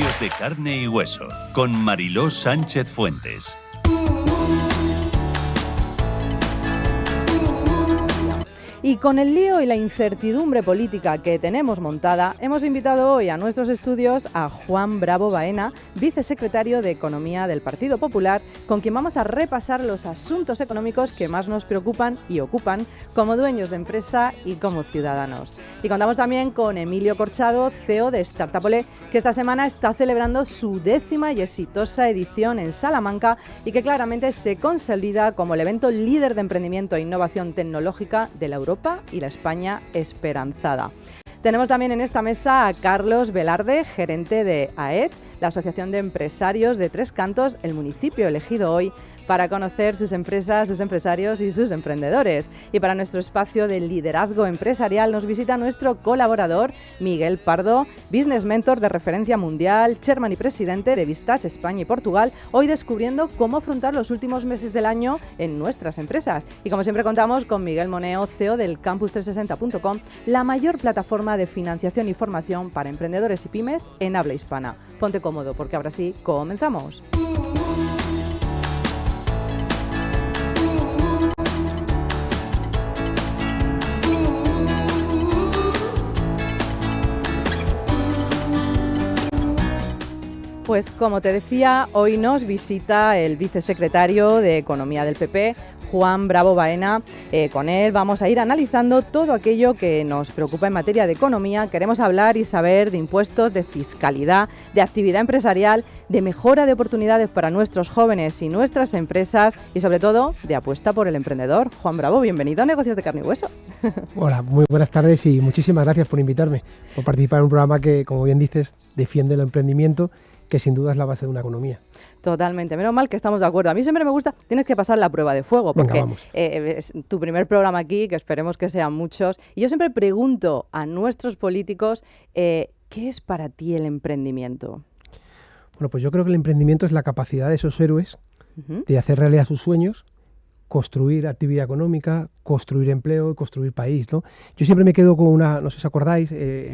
Negocios de carne y hueso, con Mariló Sánchez Fuentes. Y con el lío y la incertidumbre política que tenemos montada, hemos invitado hoy a nuestros estudios a Juan Bravo Baena, vicesecretario de Economía del Partido Popular, con quien vamos a repasar los asuntos económicos que más nos preocupan y ocupan como dueños de empresa y como ciudadanos. Y contamos también con Emilio Corchado, CEO de Startupole, que esta semana está celebrando su 10ª y exitosa edición en Salamanca y que claramente se consolida como el evento líder de emprendimiento e innovación tecnológica de la Europa y la España esperanzada. Tenemos también en esta mesa a Carlos Velarde, gerente de AED, la Asociación de Empresarios de Tres Cantos, el municipio elegido hoy para conocer sus empresas, sus empresarios y sus emprendedores. Y para nuestro espacio de liderazgo empresarial nos visita nuestro colaborador Miguel Pardo, business mentor de referencia mundial, chairman y presidente de Vistage España y Portugal, hoy descubriendo cómo afrontar los últimos meses del año en nuestras empresas. Y como siempre contamos con Miguel Moneo, CEO del Campus360.com, la mayor plataforma de financiación y formación para emprendedores y pymes en habla hispana. Ponte cómodo porque ahora sí, comenzamos. Pues como te decía, hoy nos visita el vicesecretario de Economía del PP, Juan Bravo Baena. Con él vamos a ir analizando todo aquello que nos preocupa en materia de economía. Queremos hablar y saber de impuestos, de fiscalidad, de actividad empresarial, de mejora de oportunidades para nuestros jóvenes y nuestras empresas y sobre todo de apuesta por el emprendedor. Juan Bravo, bienvenido a Negocios de Carne y Hueso. Hola, muy buenas tardes y muchísimas gracias por invitarme, por participar en un programa que, como bien dices, defiende el emprendimiento, que sin duda es la base de una economía. Totalmente, menos mal que estamos de acuerdo. A mí siempre me gusta, tienes que pasar la prueba de fuego, porque es tu primer programa aquí, que esperemos que sean muchos. Y yo siempre pregunto a nuestros políticos, ¿qué es para ti el emprendimiento? Bueno, pues yo creo que el emprendimiento es la capacidad de esos héroes de hacer realidad sus sueños, construir actividad económica, construir empleo y construir país, ¿no? Yo siempre me quedo con una, no sé si acordáis,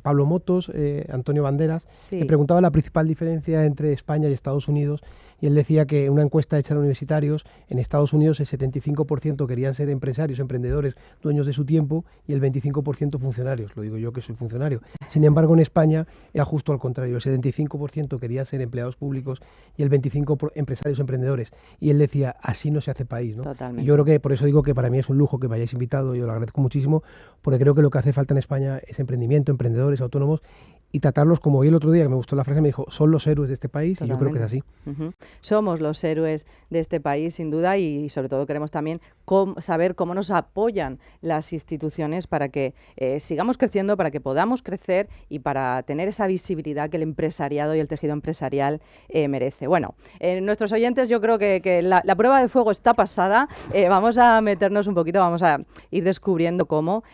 Pablo Motos, Antonio Banderas, le preguntaba la principal diferencia entre España y Estados Unidos y él decía que en una encuesta hecha a universitarios, en Estados Unidos el 75% querían ser empresarios, emprendedores, dueños de su tiempo y el 25% funcionarios, lo digo yo que soy funcionario. Sin embargo, en España era justo al contrario, el 75% quería ser empleados públicos y el 25% empresarios, emprendedores. Y él decía, así no se hace país, ¿no? Totalmente. Y yo creo que por eso digo que para mí es un lujo que me hayáis invitado, yo lo agradezco muchísimo, porque creo que lo que hace falta en España es emprendimiento, emprendedores, autónomos, y tratarlos como hoy el otro día, que me gustó la frase, me dijo, son los héroes de este país. Totalmente. Y yo creo que es así. Somos los héroes de este país, sin duda, y sobre todo queremos también saber cómo nos apoyan las instituciones para que sigamos creciendo, para que podamos crecer y para tener esa visibilidad que el empresariado y el tejido empresarial merece. Bueno, nuestros oyentes, yo creo que la prueba de fuego está pasada. Vamos a meternos un poquito, vamos a ir descubriendo cómo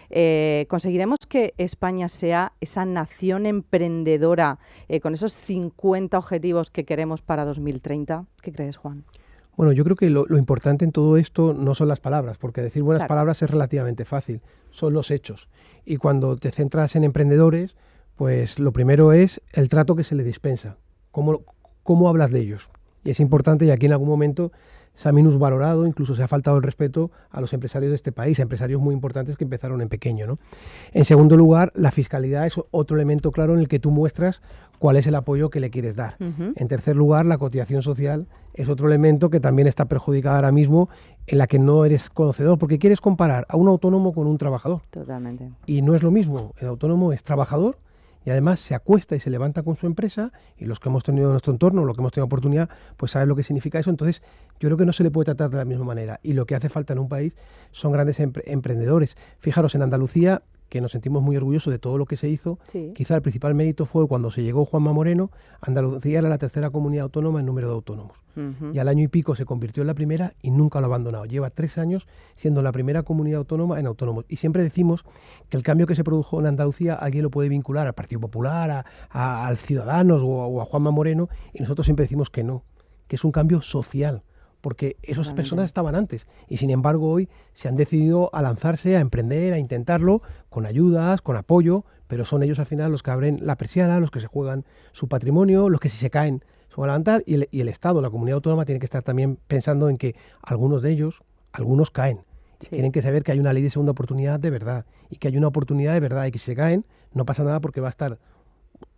conseguiremos que España sea esa nación emprendedora con esos 50 objetivos que queremos para 2030. ¿Qué crees, Juan? Bueno, yo creo que lo importante en todo esto no son las palabras, porque decir buenas palabras es relativamente fácil, son los hechos. Y cuando te centras en emprendedores, pues lo primero es el trato que se les dispensa, cómo hablas de ellos. Y es importante, y aquí en algún momento se ha minusvalorado, incluso se ha faltado el respeto a los empresarios de este país, a empresarios muy importantes que empezaron en pequeño, ¿no? En segundo lugar, la fiscalidad es otro elemento claro en el que tú muestras cuál es el apoyo que le quieres dar. En tercer lugar, la cotización social es otro elemento que también está perjudicada ahora mismo, en la que no eres conocedor, porque quieres comparar a un autónomo con un trabajador. Totalmente. Y no es lo mismo, el autónomo es trabajador, y además se acuesta y se levanta con su empresa, y los que hemos tenido en nuestro entorno, los que hemos tenido oportunidad, pues saben lo que significa eso. Entonces yo creo que no se le puede tratar de la misma manera, y lo que hace falta en un país son grandes emprendedores. Fijaros, en Andalucía, que nos sentimos muy orgullosos de todo lo que se hizo, quizá el principal mérito fue cuando se llegó Juanma Moreno. Andalucía era la tercera comunidad autónoma en número de autónomos. Y al año y pico se convirtió en la primera y nunca lo ha abandonado. Lleva 3 años siendo la primera comunidad autónoma en autónomos. Y siempre decimos que el cambio que se produjo en Andalucía alguien lo puede vincular al Partido Popular, al Ciudadanos o a Juanma Moreno, y nosotros siempre decimos que no, que es un cambio social, porque esas personas estaban antes y sin embargo hoy se han decidido a lanzarse, a emprender, a intentarlo, con ayudas, con apoyo, pero son ellos al final los que abren la persiana, los que se juegan su patrimonio, los que si se caen se van a levantar y el Estado, la comunidad autónoma tiene que estar también pensando en que algunos de ellos, algunos caen. Sí. Tienen que saber que hay una ley de segunda oportunidad de verdad y que hay una oportunidad de verdad y que si se caen no pasa nada porque va a estar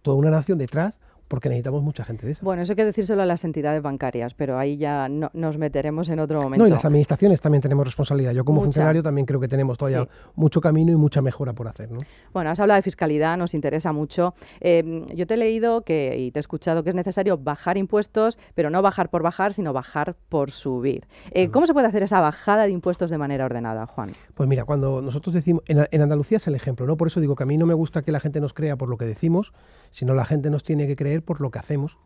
toda una nación detrás, porque necesitamos mucha gente de esa. Bueno, eso hay que decírselo a las entidades bancarias, pero ahí ya nos meteremos en otro momento. No, y las administraciones también tenemos responsabilidad. Yo como funcionario también creo que tenemos todavía mucho camino y mucha mejora por hacer, ¿no? Bueno, has hablado de fiscalidad, nos interesa mucho. Yo te he leído y te he escuchado que es necesario bajar impuestos, pero no bajar por bajar, sino bajar por subir. ¿Cómo se puede hacer esa bajada de impuestos de manera ordenada, Juan? Pues mira, cuando nosotros decimos, en Andalucía es el ejemplo, ¿no? Por eso digo que a mí no me gusta que la gente nos crea por lo que decimos, sino la gente nos tiene que creer por lo que hacemos.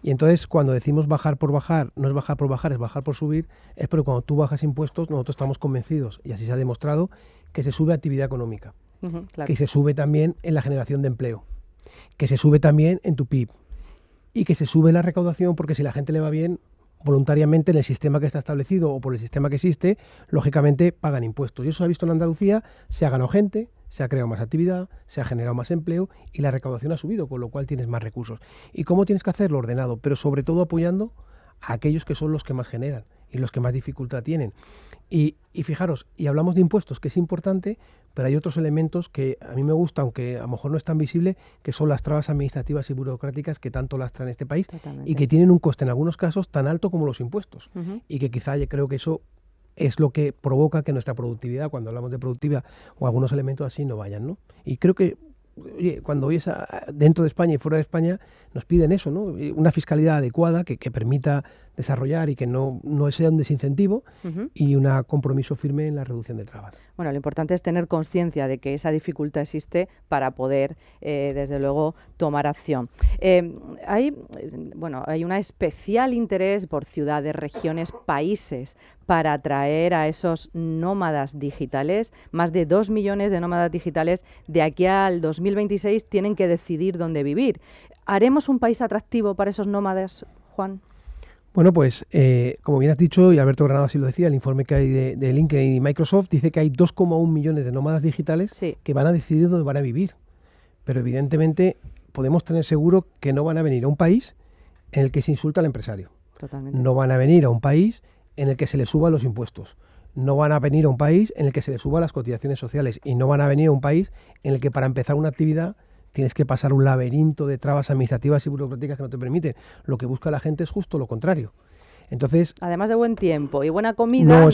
Y entonces cuando decimos bajar por bajar, no es bajar por bajar, es bajar por subir, es porque cuando tú bajas impuestos, nosotros estamos convencidos, y así se ha demostrado, que se sube actividad económica, claro, que se sube también en la generación de empleo, que se sube también en tu PIB, y que se sube la recaudación, porque si la gente le va bien, voluntariamente en el sistema que está establecido o por el sistema que existe, lógicamente pagan impuestos. Y eso se ha visto en Andalucía, se ha ganado gente, se ha creado más actividad, se ha generado más empleo y la recaudación ha subido, con lo cual tienes más recursos. ¿Y cómo tienes que hacerlo? Ordenado, pero sobre todo apoyando a aquellos que son los que más generan y los que más dificultad tienen. Y fijaros, y hablamos de impuestos, que es importante, pero hay otros elementos que a mí me gusta, aunque a lo mejor no es tan visible, que son las trabas administrativas y burocráticas que tanto lastran este país. Totalmente. Y que tienen un coste en algunos casos tan alto como los impuestos. Y que quizá yo creo que eso es lo que provoca que nuestra productividad, cuando hablamos de productividad o algunos elementos así, no vayan, ¿no? Y creo que, oye, cuando oyes dentro de España y fuera de España, nos piden eso, ¿no? Una fiscalidad adecuada que permita desarrollar y que no sea un desincentivo y un compromiso firme en la reducción de trabas. Bueno, lo importante es tener conciencia de que esa dificultad existe para poder, desde luego, tomar acción. Hay un especial interés por ciudades, regiones, países para atraer a esos nómadas digitales. Más de 2 millones de nómadas digitales de aquí al 2026 tienen que decidir dónde vivir. ¿Haremos un país atractivo para esos nómadas, Juan? Bueno, pues como bien has dicho, y Alberto Granado así lo decía, el informe que hay de LinkedIn y Microsoft dice que hay 2,1 millones de nómadas digitales que van a decidir dónde van a vivir. Pero evidentemente podemos tener seguro que no van a venir a un país en el que se insulta al empresario. Totalmente. No van a venir a un país en el que se le suban los impuestos. No van a venir a un país en el que se le suban las cotizaciones sociales. Y no van a venir a un país en el que para empezar una actividad tienes que pasar un laberinto de trabas administrativas y burocráticas que no te permiten. Lo que busca la gente es justo lo contrario. Entonces, además de buen tiempo y buena comida,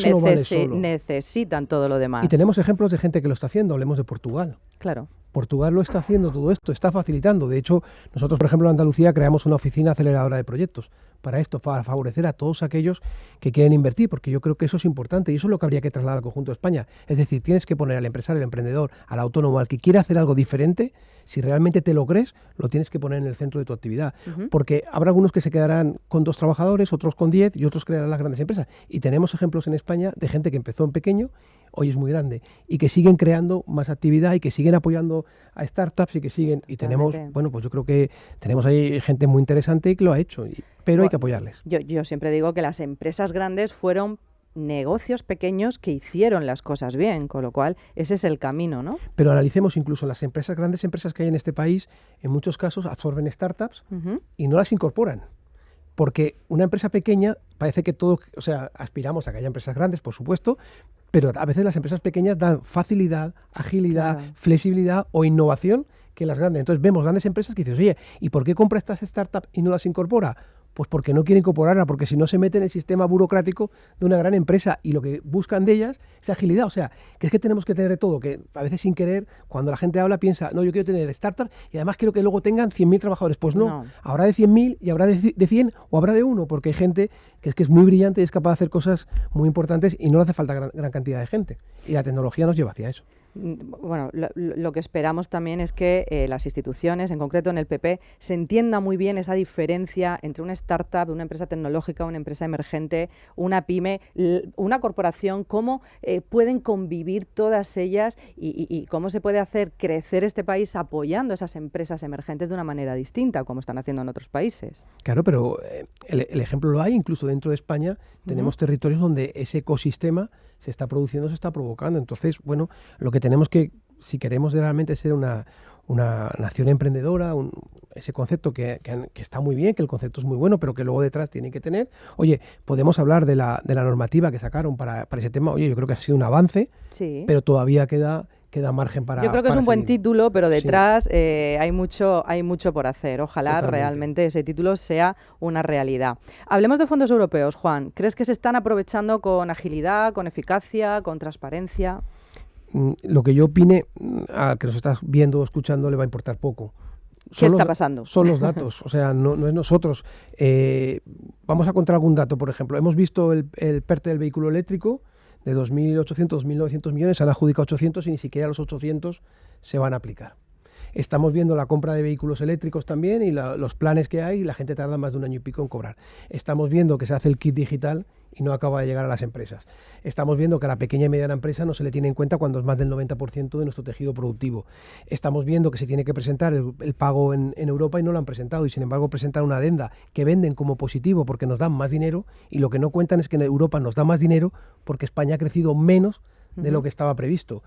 necesitan todo lo demás. Y tenemos ejemplos de gente que lo está haciendo. Hablemos de Portugal. Claro. Portugal lo está haciendo todo esto, está facilitando. De hecho, nosotros, por ejemplo, en Andalucía creamos una oficina aceleradora de proyectos para esto, para favorecer a todos aquellos que quieren invertir, porque yo creo que eso es importante y eso es lo que habría que trasladar al conjunto de España. Es decir, tienes que poner al empresario, al emprendedor, al autónomo, al que quiera hacer algo diferente, si realmente te lo crees, lo tienes que poner en el centro de tu actividad. Porque habrá algunos que se quedarán con 2 trabajadores, otros con 10 y otros crearán las grandes empresas. Y tenemos ejemplos en España de gente que empezó en pequeño, hoy es muy grande, y que siguen creando más actividad y que siguen apoyando a startups y que siguen, y tenemos, bueno, pues yo creo que tenemos ahí gente muy interesante que lo ha hecho, pero hay que apoyarles. Yo siempre digo que las empresas grandes fueron negocios pequeños que hicieron las cosas bien, con lo cual ese es el camino, ¿no? Pero analicemos incluso las grandes empresas que hay en este país, en muchos casos absorben startups y no las incorporan. Porque una empresa pequeña parece que todo, o sea, aspiramos a que haya empresas grandes, por supuesto, pero a veces las empresas pequeñas dan facilidad, agilidad, flexibilidad o innovación que las grandes. Entonces vemos grandes empresas que dices, oye, ¿y por qué compra estas startups y no las incorpora? Pues porque no quiere incorporarla, porque si no se mete en el sistema burocrático de una gran empresa y lo que buscan de ellas es agilidad. O sea, que es que tenemos que tener de todo, que a veces sin querer, cuando la gente habla, piensa, no, yo quiero tener startups y además quiero que luego tengan 100.000 trabajadores. Pues no, habrá de 100.000 y habrá de 100 o habrá de 1, porque hay gente que es muy brillante y es capaz de hacer cosas muy importantes y no le hace falta gran cantidad de gente. Y la tecnología nos lleva hacia eso. Bueno, lo que esperamos también es que las instituciones, en concreto en el PP, se entienda muy bien esa diferencia entre una startup, una empresa tecnológica, una empresa emergente, una pyme, una corporación, cómo pueden convivir todas ellas y cómo se puede hacer crecer este país apoyando esas empresas emergentes de una manera distinta, como están haciendo en otros países. Claro, pero el ejemplo lo hay, incluso dentro de España tenemos territorios donde ese ecosistema se está produciendo, se está provocando. Entonces, bueno, lo que tenemos que, si queremos realmente ser una nación emprendedora, ese concepto que está muy bien, que el concepto es muy bueno, pero que luego detrás tiene que tener, oye, podemos hablar de la normativa que sacaron para ese tema, oye, yo creo que ha sido un avance, sí, pero todavía queda margen para... Yo creo que es un buen título, pero detrás sí. hay mucho por hacer. Ojalá realmente ese título sea una realidad. Hablemos de fondos europeos, Juan. ¿Crees que se están aprovechando con agilidad, con eficacia, con transparencia? Lo que yo opine, a que nos estás viendo o escuchando, le va a importar poco. ¿Qué está pasando? Son los datos, o sea, no es nosotros. Vamos a contar algún dato, por ejemplo. Hemos visto el PERTE del vehículo eléctrico, de 2.800, 2.900 millones, se han adjudicado 800 y ni siquiera los 800 se van a aplicar. Estamos viendo la compra de vehículos eléctricos también y los planes que hay, y la gente tarda más de un año y pico en cobrar. Estamos viendo que se hace el kit digital y no acaba de llegar a las empresas. Estamos viendo que a la pequeña y mediana empresa no se le tiene en cuenta cuando es más del 90% de nuestro tejido productivo. Estamos viendo que se tiene que presentar el pago en Europa y no lo han presentado, y sin embargo presentan una adenda que venden como positivo porque nos dan más dinero, y lo que no cuentan es que en Europa nos da más dinero porque España ha crecido menos de lo que estaba previsto.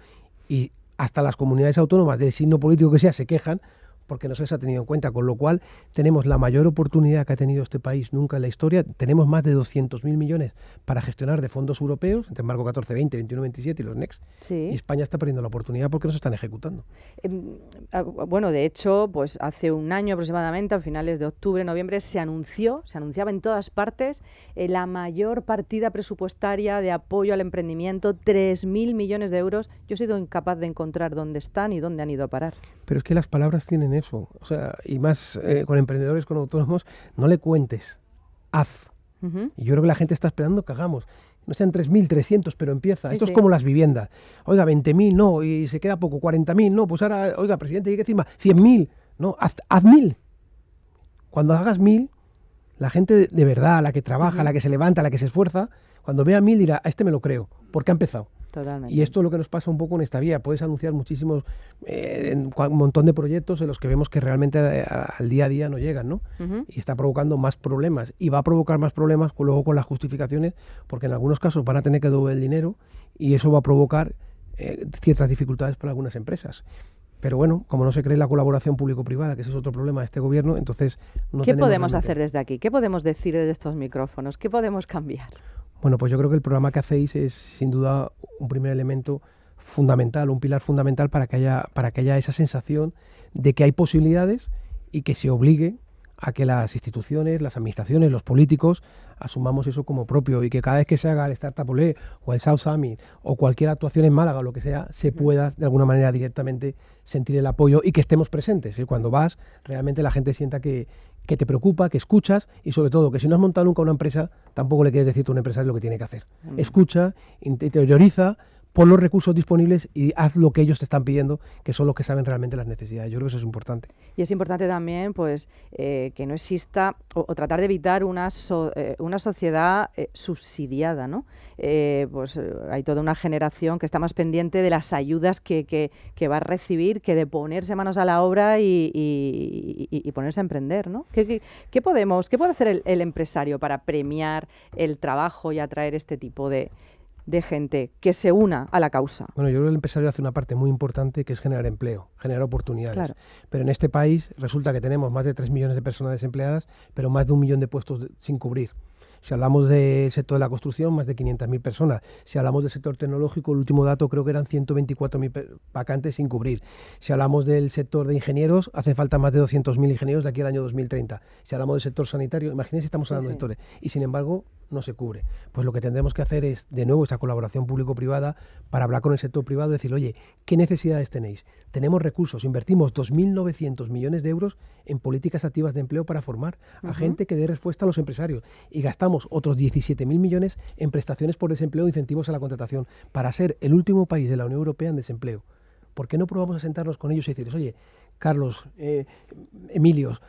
Y hasta las comunidades autónomas del signo político que sea se quejan porque no se les ha tenido en cuenta, con lo cual tenemos la mayor oportunidad que ha tenido este país nunca en la historia. Tenemos más de 200.000 millones para gestionar de fondos europeos, entre marco 14, 20, 21, 27 y los Next. Sí. Y España está perdiendo la oportunidad porque no se están ejecutando. Bueno, de hecho, pues hace un año aproximadamente, a finales de octubre, noviembre, se anunciaba en todas partes la mayor partida presupuestaria de apoyo al emprendimiento, 3.000 millones de euros. Yo he sido incapaz de encontrar dónde están y dónde han ido a parar. Pero es que las palabras tienen eso, o sea, y más con emprendedores, con autónomos, no le cuentes, haz. Y yo creo que la gente está esperando que hagamos. No sean 3.300, pero empieza. Esto es como las viviendas. Oiga, 20.000, no, y se queda poco, 40.000, no, pues ahora, oiga, presidente, hay que decir más, 100.000, no, haz 1.000. Cuando hagas 1.000, la gente de verdad, la que trabaja, la que se levanta, la que se esfuerza, cuando vea 1.000 dirá, a este me lo creo, porque ha empezado. Totalmente. Y esto es lo que nos pasa un poco en esta vía. Puedes anunciar muchísimos, un montón de proyectos en los que vemos que realmente al día a día no llegan, ¿no? Y está provocando más problemas. Y va a provocar más problemas luego con las justificaciones, porque en algunos casos van a tener que devolver el dinero y eso va a provocar ciertas dificultades para algunas empresas. Pero bueno, como no se cree la colaboración público-privada, que ese es otro problema de este gobierno, entonces no ¿Qué podemos hacer desde aquí? ¿Qué podemos decir desde estos micrófonos? ¿Qué podemos cambiar? Bueno, pues yo creo que el programa que hacéis es sin duda un primer elemento fundamental, un pilar fundamental para que haya esa sensación de que hay posibilidades y que se obligue a que las instituciones, las administraciones, los políticos asumamos eso como propio, y que cada vez que se haga el Startup Olé o el South Summit o cualquier actuación en Málaga o lo que sea, se pueda de alguna manera directamente sentir el apoyo y que estemos presentes. Y cuando vas, realmente la gente sienta que te preocupa, que escuchas, y sobre todo que si no has montado nunca una empresa, tampoco le quieres decir a un empresario lo que tiene que hacer. Escucha, interioriza, pon los recursos disponibles y haz lo que ellos te están pidiendo, que son los que saben realmente las necesidades. Yo creo que eso es importante. Y es importante también pues que no exista o tratar de evitar una sociedad subsidiada, ¿no? Hay toda una generación que está más pendiente de las ayudas que va a recibir que de ponerse manos a la obra y ponerse a emprender, ¿no? ¿Qué puede hacer el empresario para premiar el trabajo y atraer este tipo de gente que se una a la causa? Bueno, yo creo que el empresario hace una parte muy importante, que es generar empleo, generar oportunidades. Claro. Pero en este país resulta que tenemos más de 3 millones de personas desempleadas, pero más de 1 millón de puestos sin cubrir. Si hablamos del sector de la construcción, más de 500.000 personas. Si hablamos del sector tecnológico, el último dato creo que eran 124.000 vacantes sin cubrir. Si hablamos del sector de ingenieros, hace falta más de 200.000 ingenieros de aquí al año 2030. Si hablamos del sector sanitario, imagínense, estamos hablando de sectores. Y sin embargo, no se cubre. Pues lo que tendremos que hacer es, de nuevo, esa colaboración público-privada para hablar con el sector privado y decir, oye, ¿qué necesidades tenéis? Tenemos recursos, invertimos 2.900 millones de euros en políticas activas de empleo para formar a gente que dé respuesta a los empresarios, y gastamos otros 17.000 millones en prestaciones por desempleo e incentivos a la contratación para ser el último país de la Unión Europea en desempleo. ¿por qué no probamos a sentarnos con ellos y decirles, oye, Carlos, Emilios,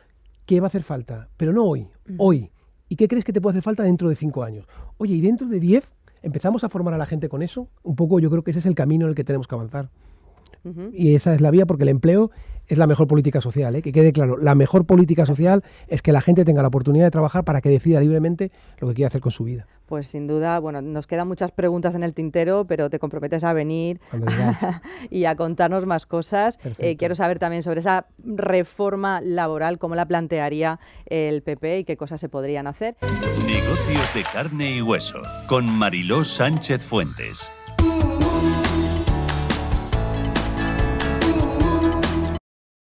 ¿qué va a hacer falta? Pero no hoy, hoy. ¿Y qué crees que te puede hacer falta dentro de 5 años? Oye, ¿y dentro de 10 empezamos a formar a la gente con eso? Un poco yo creo que ese es el camino en el que tenemos que avanzar. Y esa es la vía, porque el empleo es la mejor política social, ¿eh? Que quede claro, la mejor política social es que la gente tenga la oportunidad de trabajar para que decida libremente lo que quiere hacer con su vida. Pues sin duda, bueno, nos quedan muchas preguntas en el tintero, pero te comprometes a venir y a contarnos más cosas. Quiero saber también sobre esa reforma laboral, cómo la plantearía el PP y qué cosas se podrían hacer. Negocios de carne y hueso, con Mariló Sánchez Fuentes.